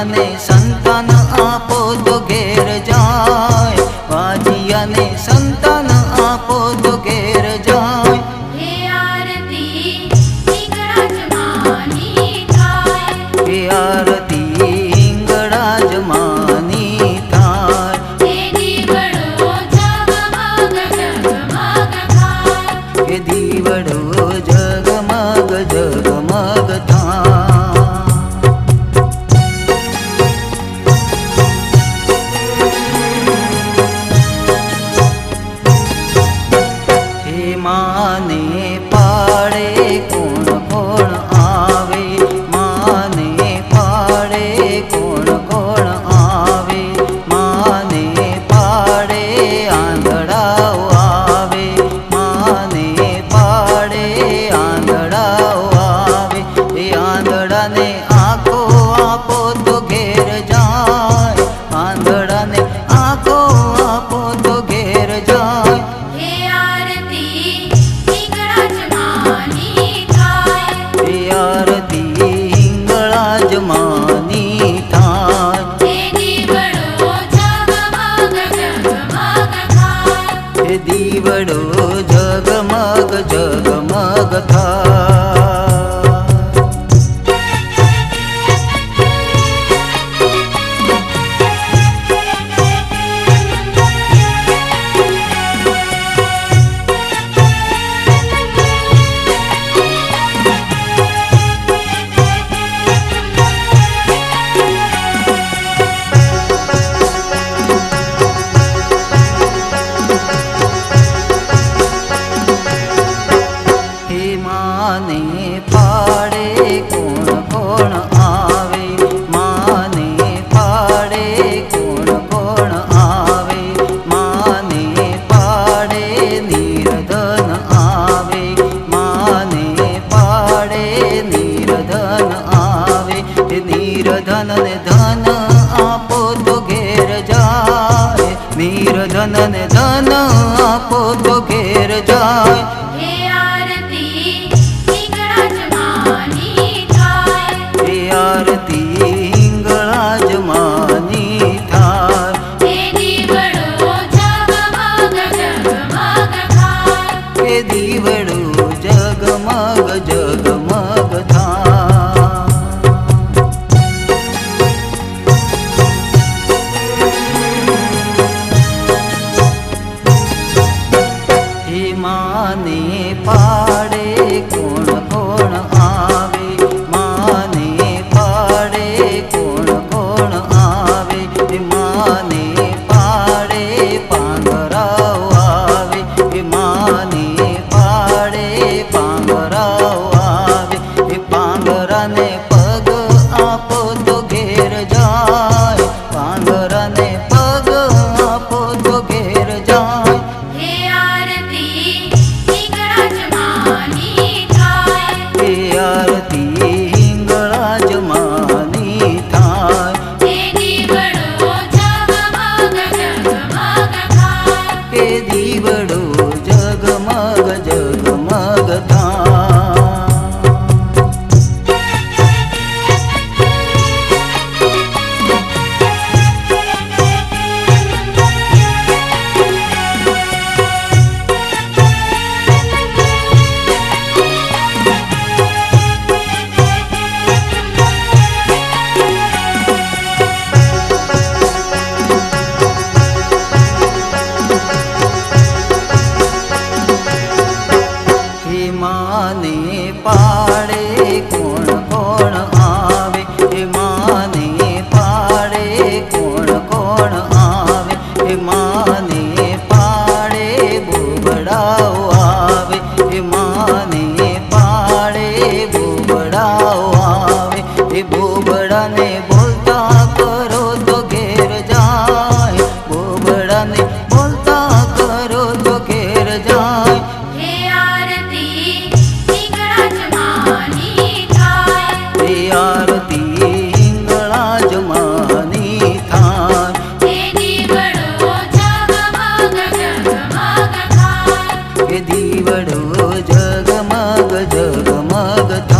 વાજિયાને સંતાન આપો તો ઘેર જાય, વાજિયાને સંતાન આપો તો ઘેર જાય. હે આરતી હિંગળાજમાની થાય, હે આરતી હિંગળાજમાની થાય. હે દીવડો ઝગમગ ઝગમગ થાય, હે દીવડો જગમગ જગમગ થાય. હે માને પાડે કોણ કોણ આવે, માને પાડે કોણ કોણ આવે, માને પાડે આંધળાઓ આવે, માને પાડે આંધળાઓ આવે. એ આંધળાને આંખો આપો તો ઘેર જાય, આંધળાને આંખો આપો તો ઘેર જાય. હે આરતી હિંગળાજમાની થાય, હે આરતી હિંગળાજમાની થાય. હે દીવડો ઝગમગ ઝગમગ થાય, હે દીવડો જગમગ જગમગ થાય. હે માને પાડે કોણ કોણ આવે, માને પાડે કોણ કોણ આવે, માને પાડે નિર્ધન આવે, માને પાડે નિર્ધન આવે. હે નિર્ધન ને ધન આપો તો ઘેર જાય, નિર્ધન ને ધન આપો તો ઘેર જાય. હે આરતી હિંગળાજમાની થાય, હે આરતી હિંગળાજમાની થાય. હે દીવડો ઝગમગ ઝગમગ થાય, હે દીવડો જગમગ જગમગ થાય. હે માને પાડે કોણ કોણ આવે, માને પાડે કોણ કોણ આવે, હે માને પાડે પાંગરાઓ આવે, હે માને પાડે પાંગરાઓ આવે. હે પાંગરાને પગ આપો તો ઘેર જાય, પાંગરાને પગ આપો તો ઘેર જાય. હે આરતી હિંગળાજમાની થાય, હે આરતી હિંગળાજમાની થાય. હે દીવડો ઝગમગ ઝગમગ થાય, હે દીવડો જગમગ જગમગ થાય. હે માને પાડે કોણ કોણ આવે, હે માને પાડે કોણ કોણ આવે, હે માને પાડે બોબડાઓ આવે, હે માને પાડે બોબડાઓ આવે. હે બોબડાને બોલતા કરો તો ઘેર જાય, બોબડાને બોલતા કરો તો ઘેર જાય. હે આરતી હિંગળાજમાની થાય, હે આરતી હિંગળાજમાની થાય. હે દીવડો ઝગમગ ઝગમગ થાય, હે દીવડો જગમગ જગમગ થાય.